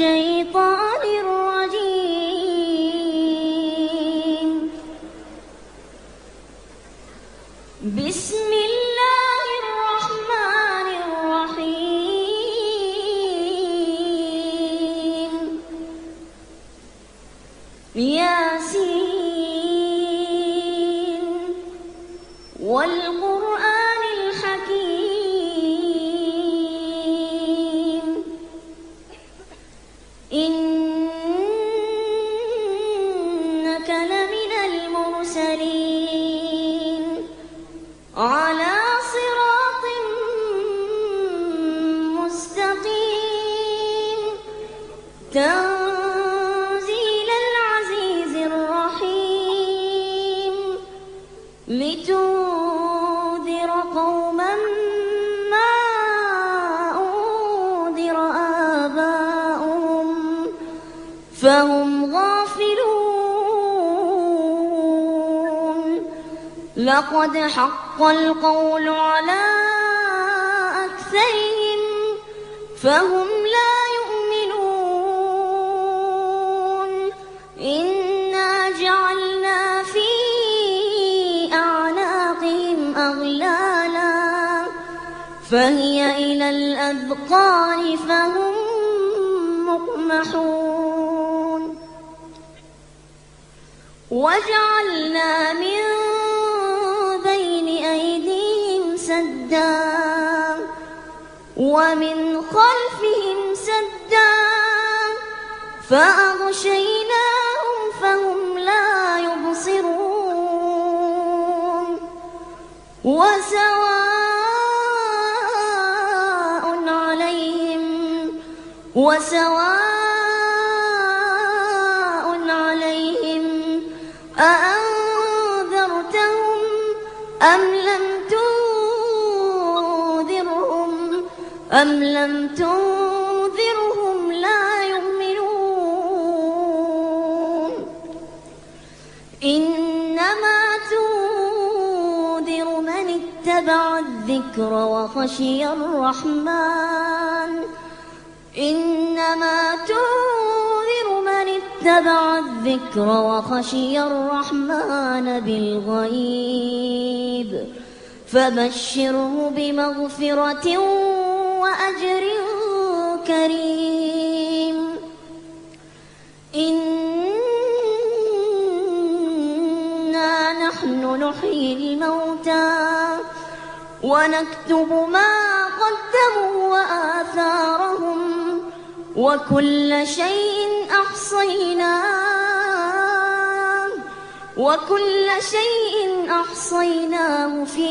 الشيطان الرجيم. بسم الله الرحمن الرحيم. ياسين والقرآن الحكيم. إنك لمن المرسلين على صراط مستقيم. تنزيل العزيز الرحيم. لتنذر قوما ما أنذر آباؤهم فهم غافلون. لقد حق القول على أكثرهم فهم لا يؤمنون. إنا جعلنا في أعناقهم أغلالا فهي إلى الأذقان فهم مقمحون. وجعلنا من بين أيديهم سدا ومن خلفهم سدا فأغشيناهم فهم لا يبصرون. وسواء عليهم أأنذرتهم أم لم تنذرهم لا يؤمنون. إنما تنذر من اتبع الذكر وخشي الرحمن. إنما تنذر من اتبع الذكر وخشي الرحمن بالغيب فبشره بمغفرة وأجر كريم. إنا نحن نحيي الموتى ونكتب ما قدموا وآثارهم وكل شيء أحصيناه في